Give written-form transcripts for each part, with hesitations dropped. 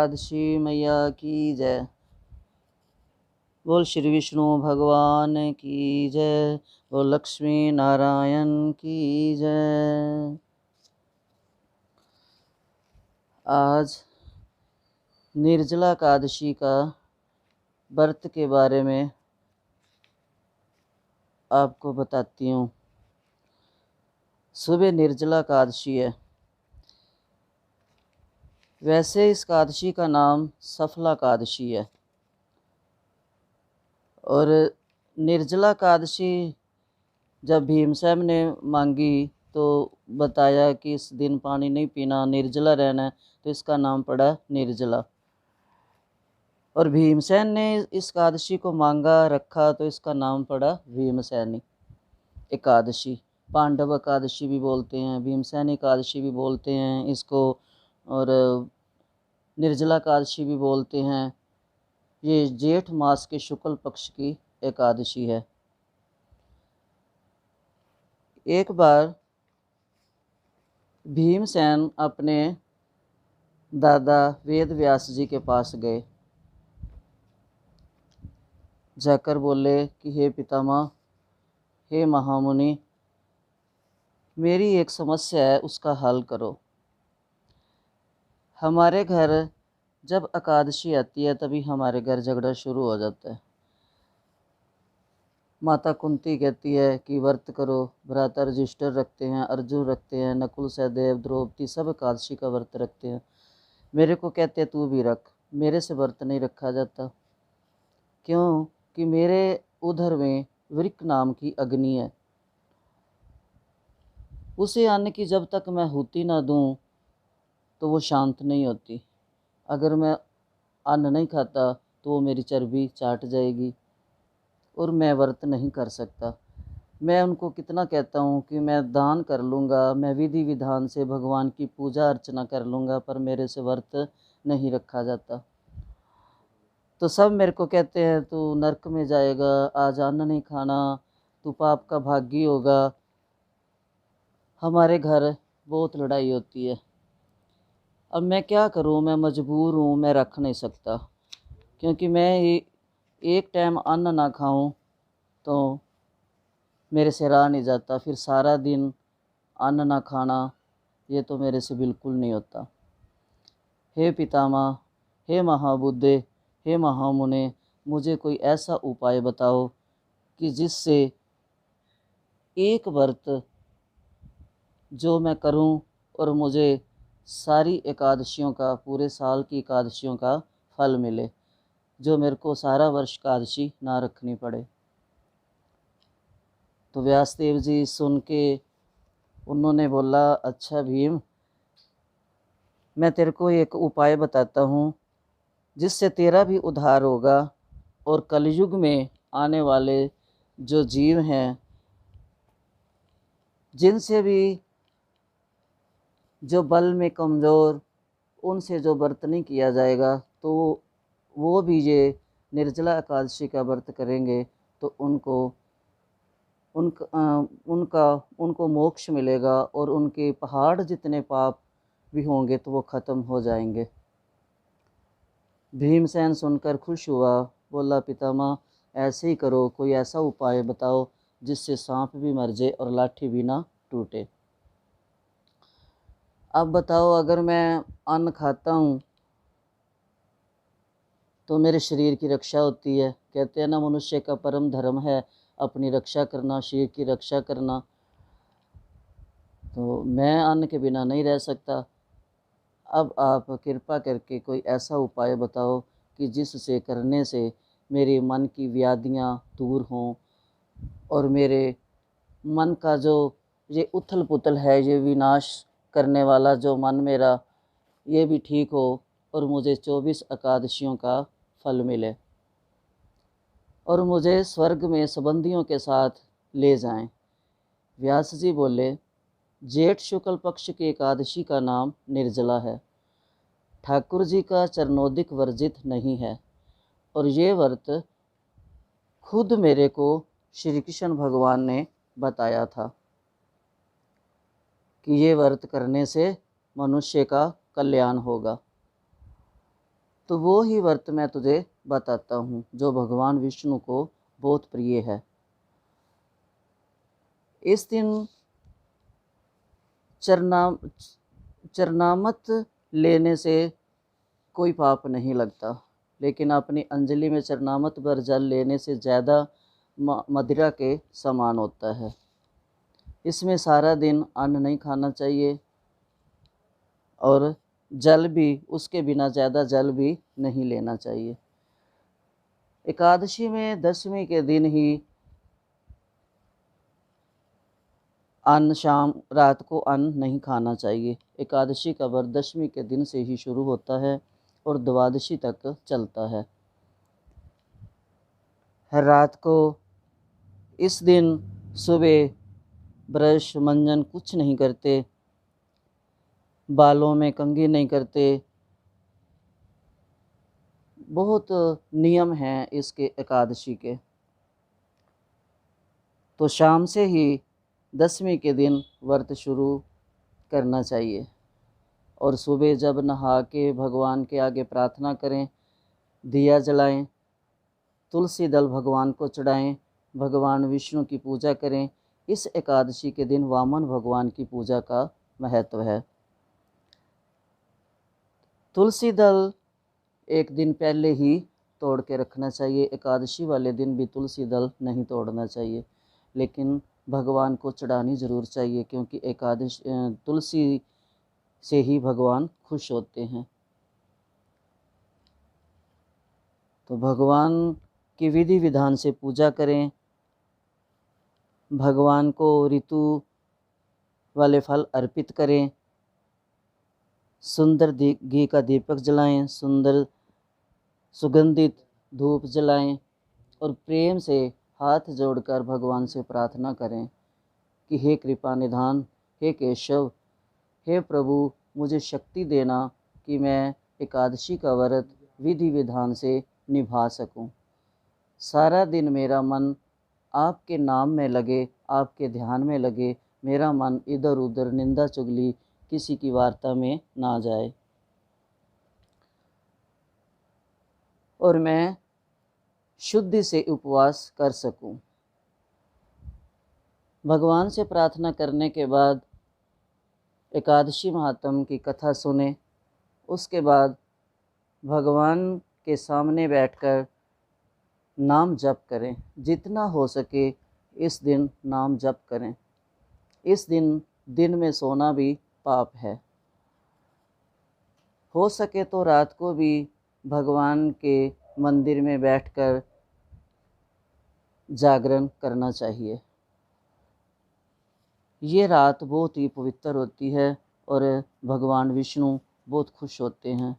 एकादशी मैया की जय। बोल श्री विष्णु भगवान की जय। बोल लक्ष्मी नारायण की जय। आज निर्जला एकादशी का व्रत के बारे में आपको बताती हूँ। सुबह निर्जला एकादशी है। वैसे इस एकादशी का नाम सफला एकादशी है। और निर्जला एकादशी जब भीमसेन ने मांगी तो बताया कि इस दिन पानी नहीं पीना, निर्जला रहना है, तो इसका नाम पड़ा निर्जला। और भीमसेन ने इस एकादशी को मांगा रखा तो इसका नाम पड़ा भीमसेनी एकादशी। पांडव एकादशी भी बोलते हैं, भीमसेनी एकादशी भी बोलते हैं इसको, और निर्जला एकादशी भी बोलते हैं। ये जेठ मास के शुक्ल पक्ष की एकादशी है। एक बार भीमसेन अपने दादा वेद व्यास जी के पास गए। जाकर बोले कि हे पितामह, हे महामुनि, मेरी एक समस्या है, उसका हल करो। हमारे घर जब एकादशी आती है तभी हमारे घर झगड़ा शुरू हो जाता है। माता कुंती कहती है कि व्रत करो, भ्राता रजिस्टर रखते हैं, अर्जुन रखते हैं, नकुल सहदेव द्रौपदी सब एकादशी का व्रत रखते हैं। मेरे को कहते हैं तू भी रख, मेरे से व्रत नहीं रखा जाता। क्यों? कि मेरे उधर में वृक नाम की अग्नि है, उसे अन्न की जब तक मैं हुति ना दूं तो वो शांत नहीं होती। अगर मैं अन्न नहीं खाता तो वो मेरी चर्बी चाट जाएगी और मैं व्रत नहीं कर सकता। मैं उनको कितना कहता हूँ कि मैं दान कर लूँगा, मैं विधि विधान से भगवान की पूजा अर्चना कर लूँगा, पर मेरे से व्रत नहीं रखा जाता। तो सब मेरे को कहते हैं तू नरक में जाएगा, आज अन्न नहीं खाना, तू पाप का भागी होगा। हमारे घर बहुत लड़ाई होती है। अब मैं क्या करूं, मैं मजबूर हूं, मैं रख नहीं सकता। क्योंकि मैं एक टाइम अन्न ना खाऊं तो मेरे से रहा नहीं जाता। फिर सारा दिन अन्न ना खाना, ये तो मेरे से बिल्कुल नहीं होता। हे पितामह, हे महाबुद्धे, हे महामुने, मुझे कोई ऐसा उपाय बताओ कि जिससे एक व्रत जो मैं करूं और मुझे सारी एकादशियों का, पूरे साल की एकादशियों का फल मिले, जो मेरे को सारा वर्ष एकादशी ना रखनी पड़े। तो व्यासदेव जी सुन के उन्होंने बोला, अच्छा भीम, मैं तेरे को एक उपाय बताता हूँ जिससे तेरा भी उद्धार होगा और कलयुग में आने वाले जो जीव हैं, जिनसे भी जो बल में कमज़ोर, उनसे जो व्रत नहीं किया जाएगा, तो वो भी ये निर्जला एकादशी का व्रत करेंगे तो उनको मोक्ष मिलेगा और उनके पहाड़ जितने पाप भी होंगे तो वो ख़त्म हो जाएंगे। भीमसेन सुनकर खुश हुआ, बोला पितामह ऐसे ही करो, कोई ऐसा उपाय बताओ जिससे सांप भी मर जाए और लाठी भी ना टूटे। अब बताओ, अगर मैं अन्न खाता हूँ तो मेरे शरीर की रक्षा होती है। कहते हैं ना, मनुष्य का परम धर्म है अपनी रक्षा करना, शरीर की रक्षा करना। तो मैं अन्न के बिना नहीं रह सकता। अब आप कृपा करके कोई ऐसा उपाय बताओ कि जिससे करने से मेरे मन की व्याधियाँ दूर हों और मेरे मन का जो ये उथल पुथल है, ये विनाश करने वाला जो मन मेरा, ये भी ठीक हो और मुझे 24 एकादशियों का फल मिले और मुझे स्वर्ग में संबंधियों के साथ ले जाएं। व्यास जी बोले, जेठ शुक्ल पक्ष की एकादशी का नाम निर्जला है। ठाकुर जी का चरणोदिक वर्जित नहीं है और ये व्रत खुद मेरे को श्री कृष्ण भगवान ने बताया था कि ये व्रत करने से मनुष्य का कल्याण होगा। तो वो ही व्रत मैं तुझे बताता हूँ जो भगवान विष्णु को बहुत प्रिय है। इस दिन चरनामत लेने से कोई पाप नहीं लगता, लेकिन अपनी अंजलि में चरनामत भर जल लेने से ज़्यादा मदिरा के समान होता है। इसमें सारा दिन अन्न नहीं खाना चाहिए और जल भी, उसके बिना ज़्यादा जल भी नहीं लेना चाहिए। एकादशी में दशमी के दिन ही अन्न, शाम रात को अन्न नहीं खाना चाहिए। एकादशी का व्रत दशमी के दिन से ही शुरू होता है और द्वादशी तक चलता है। हर रात को इस दिन सुबह ब्रश मंजन कुछ नहीं करते, बालों में कंघी नहीं करते। बहुत नियम हैं इसके एकादशी के। तो शाम से ही दशमी के दिन व्रत शुरू करना चाहिए और सुबह जब नहा के भगवान के आगे प्रार्थना करें, दिया जलाएं, तुलसी दल भगवान को चढ़ाएं, भगवान विष्णु की पूजा करें। इस एकादशी के दिन वामन भगवान की पूजा का महत्व है। तुलसी दल एक दिन पहले ही तोड़ के रखना चाहिए। एकादशी वाले दिन भी तुलसी दल नहीं तोड़ना चाहिए, लेकिन भगवान को चढ़ानी ज़रूर चाहिए, क्योंकि तुलसी से ही भगवान खुश होते हैं। तो भगवान की विधि विधान से पूजा करें, भगवान को ऋतु वाले फल अर्पित करें, सुंदर घी का दीपक जलाएं, सुंदर सुगंधित धूप जलाएं और प्रेम से हाथ जोड़कर भगवान से प्रार्थना करें कि हे कृपा निधान, हे केशव, हे प्रभु, मुझे शक्ति देना कि मैं एकादशी का व्रत विधि विधान से निभा सकूं। सारा दिन मेरा मन आपके नाम में लगे, आपके ध्यान में लगे, मेरा मन इधर उधर निंदा चुगली किसी की वार्ता में ना जाए और मैं शुद्धि से उपवास कर सकूं। भगवान से प्रार्थना करने के बाद एकादशी महात्म की कथा सुने। उसके बाद भगवान के सामने बैठकर नाम जप करें। जितना हो सके इस दिन नाम जप करें। इस दिन में सोना भी पाप है। हो सके तो रात को भी भगवान के मंदिर में बैठकर जागरण करना चाहिए। ये रात बहुत ही पवित्र होती है और भगवान विष्णु बहुत खुश होते हैं।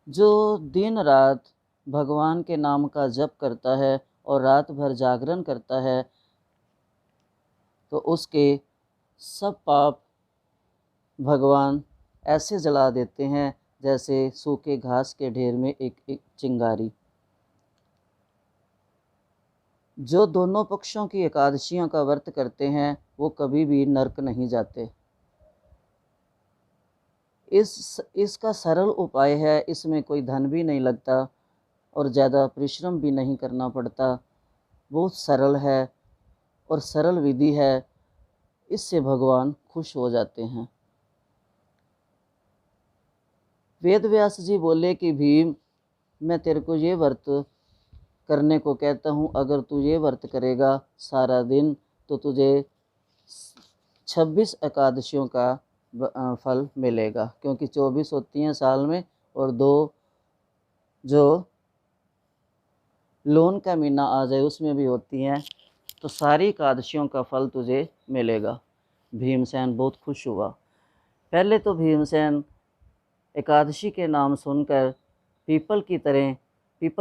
जो दिन रात भगवान के नाम का जप करता है और रात भर जागरण करता है, तो उसके सब पाप भगवान ऐसे जला देते हैं जैसे सूखे घास के ढेर में एक चिंगारी। जो दोनों पक्षों की एकादशियों का व्रत करते हैं वो कभी भी नरक नहीं जाते। इसका सरल उपाय है, इसमें कोई धन भी नहीं लगता और ज़्यादा परिश्रम भी नहीं करना पड़ता। बहुत सरल है और सरल विधि है, इससे भगवान खुश हो जाते हैं। वेद व्यास जी बोले कि भीम, मैं तेरे को ये व्रत करने को कहता हूँ, अगर तू ये व्रत करेगा सारा दिन तो तुझे 26 एकादशियों का फल मिलेगा, क्योंकि 24 होती हैं साल में और 2 जो लोन का महीना आ जाए उसमें भी होती हैं, तो सारी एकादशियों का फल तुझे मिलेगा। भीमसेन बहुत खुश हुआ। पहले तो भीमसेन एकादशी के नाम सुनकर पीपल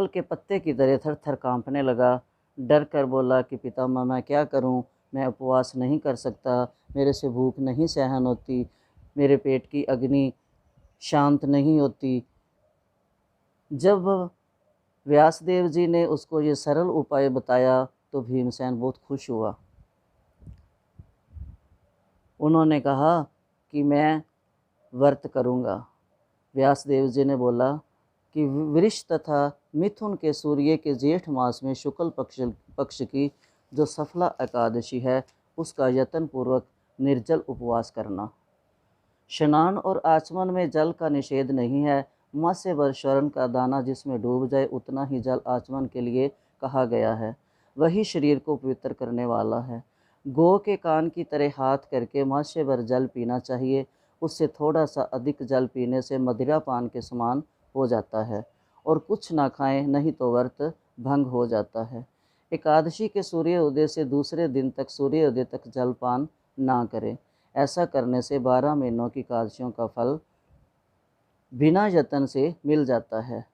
के पत्ते की तरह थर थर कांपने लगा। डर कर बोला कि पितामह, मैं क्या करूं? मैं उपवास नहीं कर सकता, मेरे से भूख नहीं सहन होती, मेरे पेट की अग्नि शांत नहीं होती। जब व्यासदेव जी ने उसको ये सरल उपाय बताया तो भीमसेन बहुत खुश हुआ। उन्होंने कहा कि मैं व्रत करूँगा। व्यासदेव जी ने बोला कि वृष तथा मिथुन के सूर्य के जेठ मास में शुक्ल पक्ष की जो सफला एकादशी है उसका यत्नपूर्वक निर्जल उपवास करना। स्नान और आचमन में जल का निषेध नहीं है। मत्स्य व स्वर्ण का दाना जिसमें डूब जाए उतना ही जल आचमन के लिए कहा गया है, वही शरीर को पवित्र करने वाला है। गौ के कान की तरह हाथ करके मत्स्य भर जल पीना चाहिए। उससे थोड़ा सा अधिक जल पीने से मदिरा पान के समान हो जाता है। और कुछ ना खाएं, नहीं तो व्रत भंग हो जाता है। एकादशी के सूर्योदय से दूसरे दिन तक सूर्योदय तक जलपान ना करें। ऐसा करने से 12 महीनों की एकादशियों का फल बिना यत्न से मिल जाता है।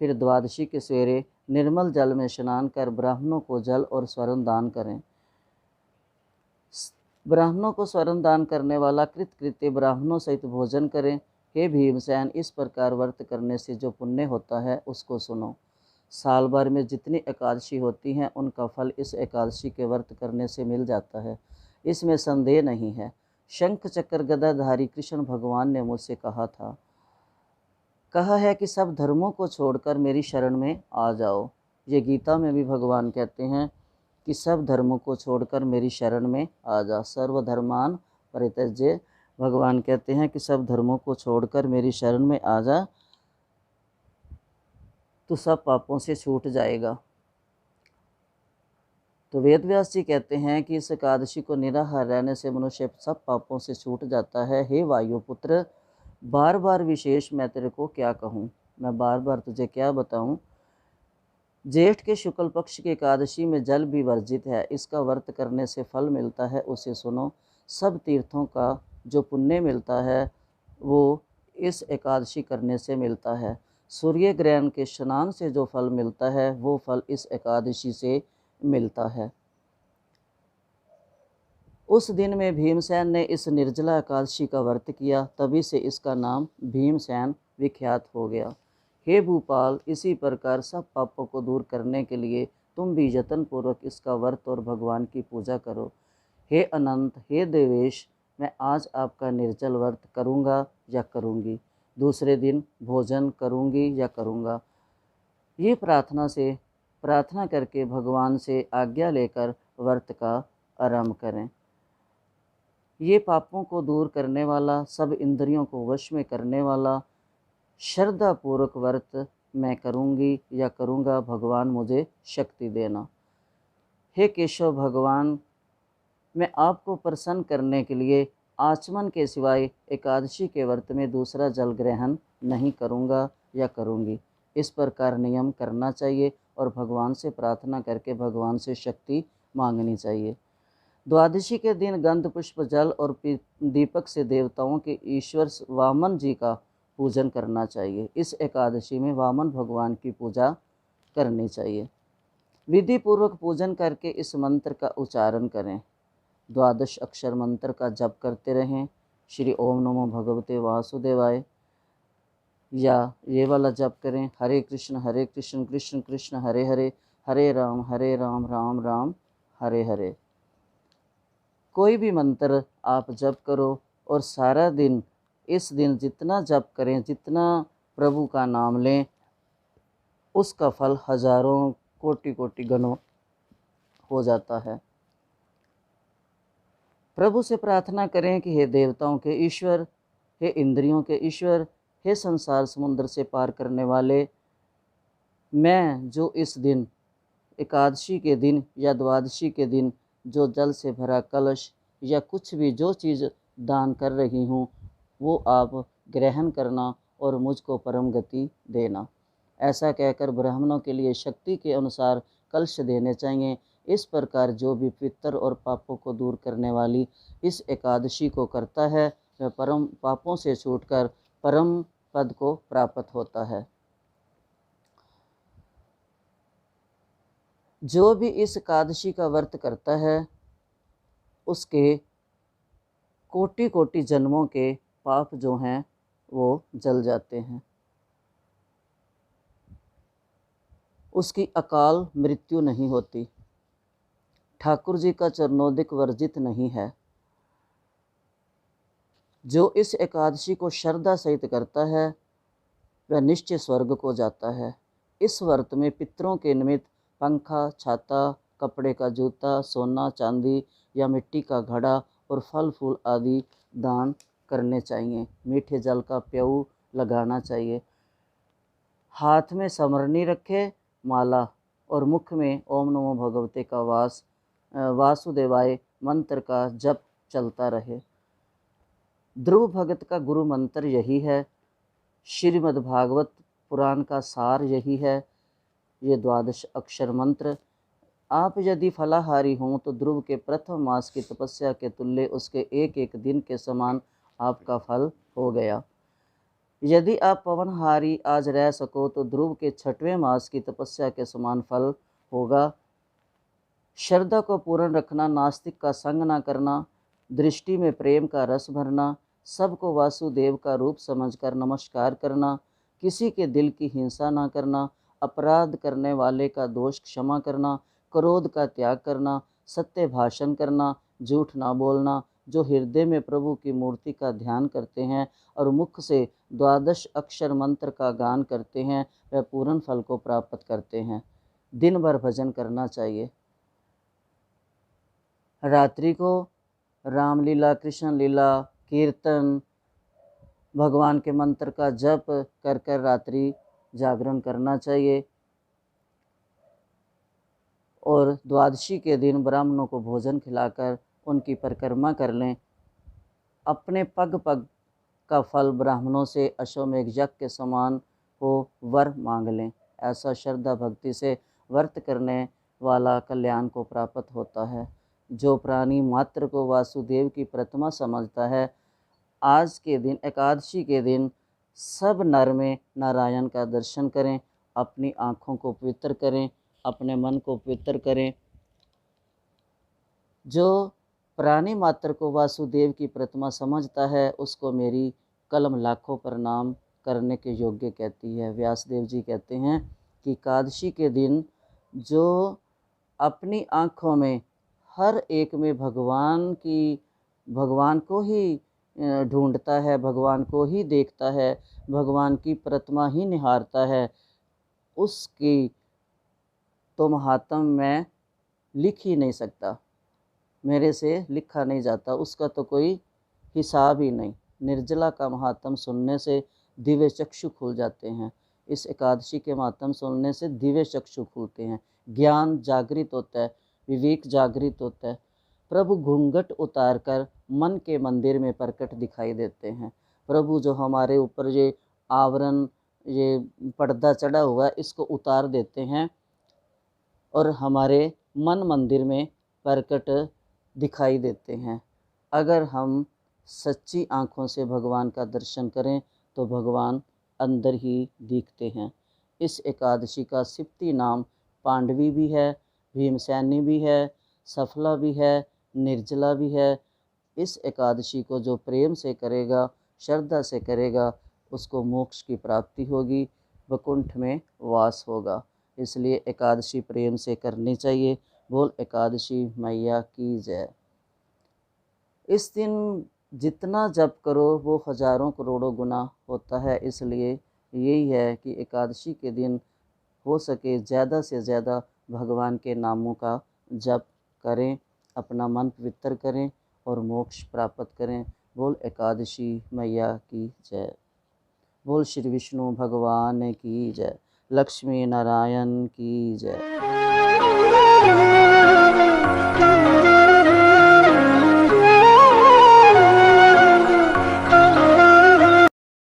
फिर द्वादशी के सवेरे निर्मल जल में स्नान कर ब्राह्मणों को जल और स्वर्ण दान करें। ब्राह्मणों को स्वर्ण दान करने वाला कृतकृत्य ब्राह्मणों सहित भोजन करें। हे भीमसेन, इस प्रकार व्रत करने से जो पुण्य होता है उसको सुनो। साल भर में जितनी एकादशी होती हैं उनका फल इस एकादशी के व्रत करने से मिल जाता है, इसमें संदेह नहीं है। शंख चक्र गदाधारी कृष्ण भगवान ने मुझसे कहा है कि सब धर्मों को छोड़कर मेरी शरण में आ जाओ। ये गीता में भी भगवान कहते हैं कि सब धर्मों को छोड़कर मेरी शरण में आ जा। सर्वधर्मान परित्यज्य, भगवान कहते हैं कि सब धर्मों को छोड़कर मेरी शरण में आ जा, तो सब पापों से छूट जाएगा। तो वेद व्यास जी कहते हैं कि इस एकादशी को निराहार रहने से मनुष्य सब पापों से छूट जाता है। हे वायुपुत्र, बार बार विशेष मैं तेरे को क्या कहूँ, मैं बार बार तुझे क्या बताऊँ। जेठ के शुक्ल पक्ष की एकादशी में जल भी वर्जित है, इसका व्रत करने से फल मिलता है, उसे सुनो। सब तीर्थों का जो पुण्य मिलता है वो इस एकादशी करने से मिलता है। सूर्य ग्रहण के स्नान से जो फल मिलता है वो फल इस एकादशी से मिलता है। उस दिन में भीमसेन ने इस निर्जला एकादशी का व्रत किया, तभी से इसका नाम भीमसेन विख्यात हो गया। हे भूपाल, इसी प्रकार सब पापों को दूर करने के लिए तुम भी यत्न पूर्वक इसका व्रत और भगवान की पूजा करो। हे अनंत, हे देवेश, मैं आज आपका निर्जल व्रत करूँगा या करूँगी, दूसरे दिन भोजन करूँगी या करूँगा। ये प्रार्थना करके भगवान से आज्ञा लेकर व्रत का आरंभ करें। ये पापों को दूर करने वाला, सब इंद्रियों को वश में करने वाला श्रद्धा पूर्वक व्रत मैं करूँगी या करूँगा, भगवान मुझे शक्ति देना। हे केशव भगवान, मैं आपको प्रसन्न करने के लिए आचमन के सिवाय एकादशी के व्रत में दूसरा जल ग्रहण नहीं करूँगा या करूँगी। इस प्रकार नियम करना चाहिए और भगवान से प्रार्थना करके भगवान से शक्ति मांगनी चाहिए। द्वादशी के दिन गंध पुष्प जल और दीपक से देवताओं के ईश्वर वामन जी का पूजन करना चाहिए। इस एकादशी में वामन भगवान की पूजा करनी चाहिए। विधि पूर्वक पूजन करके इस मंत्र का उच्चारण करें। 12 अक्षर मंत्र का जप करते रहें। श्री ओम नमो भगवते वासुदेवाय, या ये वाला जप करें, हरे कृष्ण कृष्ण कृष्ण हरे हरे, हरे राम राम राम हरे हरे। कोई भी मंत्र आप जप करो और सारा दिन, इस दिन जितना जप करें, जितना प्रभु का नाम लें, उसका फल हजारों कोटि कोटि गुना हो जाता है। प्रभु से प्रार्थना करें कि हे देवताओं के ईश्वर, हे इंद्रियों के ईश्वर, हे संसार समुद्र से पार करने वाले, मैं जो इस दिन एकादशी के दिन या द्वादशी के दिन जो जल से भरा कलश या कुछ भी जो चीज़ दान कर रही हूँ वो आप ग्रहण करना और मुझको परम गति देना। ऐसा कहकर ब्राह्मणों के लिए शक्ति के अनुसार कलश देने चाहिए। इस प्रकार जो भी पितर और पापों को दूर करने वाली इस एकादशी को करता है वह परम पापों से छूटकर परम पद को प्राप्त होता है। जो भी इस एकादशी का व्रत करता है उसके कोटि कोटि जन्मों के पाप जो हैं वो जल जाते हैं, उसकी अकाल मृत्यु नहीं होती, ठाकुर जी का चरणोदिक वर्जित नहीं है। जो इस एकादशी को श्रद्धा सहित करता है वह निश्चय स्वर्ग को जाता है। इस व्रत में पितरों के निमित्त पंखा, छाता, कपड़े का जूता, सोना चांदी या मिट्टी का घड़ा और फल फूल आदि दान करने चाहिए। मीठे जल का प्याऊ लगाना चाहिए। हाथ में समरनी रखे, माला, और मुख में ओम नमो भगवते का वासुदेवाय मंत्र का जप चलता रहे। ध्रुव भगत का गुरु मंत्र यही है। श्रीमद् भागवत पुराण का सार यही है। ये 12 अक्षर मंत्र। आप यदि फलाहारी हों तो ध्रुव के प्रथम मास की तपस्या के तुल्य उसके एक एक दिन के समान आपका फल हो गया। यदि आप पवनहारी आज रह सको तो ध्रुव के 6वें मास की तपस्या के समान फल होगा। श्रद्धा को पूर्ण रखना, नास्तिक का संग ना करना, दृष्टि में प्रेम का रस भरना, सबको वासुदेव का रूप समझकर नमस्कार करना, किसी के दिल की हिंसा ना करना, अपराध करने वाले का दोष क्षमा करना, क्रोध का त्याग करना, सत्य भाषण करना, झूठ ना बोलना, जो हृदय में प्रभु की मूर्ति का ध्यान करते हैं और मुख से 12 अक्षर मंत्र का गान करते हैं, वह पूर्ण फल को प्राप्त करते हैं। दिन भर भजन करना चाहिए। रात्रि को रामलीला, कृष्ण लीला, कीर्तन, भगवान के मंत्र का जप कर कर रात्रि जागरण करना चाहिए। और द्वादशी के दिन ब्राह्मणों को भोजन खिलाकर उनकी परिक्रमा कर लें। अपने पग पग का फल ब्राह्मणों से अश्वमेघ यज्ञ के समान हो वर मांग लें। ऐसा श्रद्धा भक्ति से व्रत करने वाला कल्याण को प्राप्त होता है। जो प्राणी मात्र को वासुदेव की प्रतिमा समझता है, आज के दिन एकादशी के दिन सब नर में नारायण का दर्शन करें, अपनी आँखों को पवित्र करें, अपने मन को पवित्र करें। जो प्राणी मात्र को वासुदेव की प्रतिमा समझता है उसको मेरी कलम लाखों प्रणाम करने के योग्य कहती है। व्यासदेव जी कहते हैं कि एकादशी के दिन जो अपनी आँखों में हर एक में भगवान को ही ढूंढता है, भगवान को ही देखता है, भगवान की प्रतिमा ही निहारता है, उसकी तो महात्म मैं लिख ही नहीं सकता, मेरे से लिखा नहीं जाता, उसका तो कोई हिसाब ही नहीं। निर्जला का महात्म सुनने से दिव्य चक्षु खुल जाते हैं। इस एकादशी के महात्म सुनने से दिव्य चक्षु खुलते हैं, ज्ञान जागृत होता है, विवेक जागृत होता है। प्रभु घूंघट उतार कर मन के मंदिर में प्रकट दिखाई देते हैं। प्रभु जो हमारे ऊपर ये आवरण, ये पर्दा चढ़ा हुआ है, इसको उतार देते हैं और हमारे मन मंदिर में प्रकट दिखाई देते हैं। अगर हम सच्ची आँखों से भगवान का दर्शन करें तो भगवान अंदर ही दिखते हैं। इस एकादशी का सिप्ती नाम पांडवी भी है, भीमसैनी भी है, सफला भी है, निर्जला भी है। इस एकादशी को जो प्रेम से करेगा, श्रद्धा से करेगा, उसको मोक्ष की प्राप्ति होगी, वैकुंठ में वास होगा। इसलिए एकादशी प्रेम से करनी चाहिए। बोल एकादशी मैया की जय। इस दिन जितना जप करो वो हजारों करोड़ों गुना होता है। इसलिए यही है कि एकादशी के दिन हो सके ज़्यादा से ज़्यादा भगवान के नामों का जप करें, अपना मन पवित्र करें और मोक्ष प्राप्त करें। बोल एकादशी मैया की जय। बोल श्री विष्णु भगवान की जय। लक्ष्मी नारायण की जय।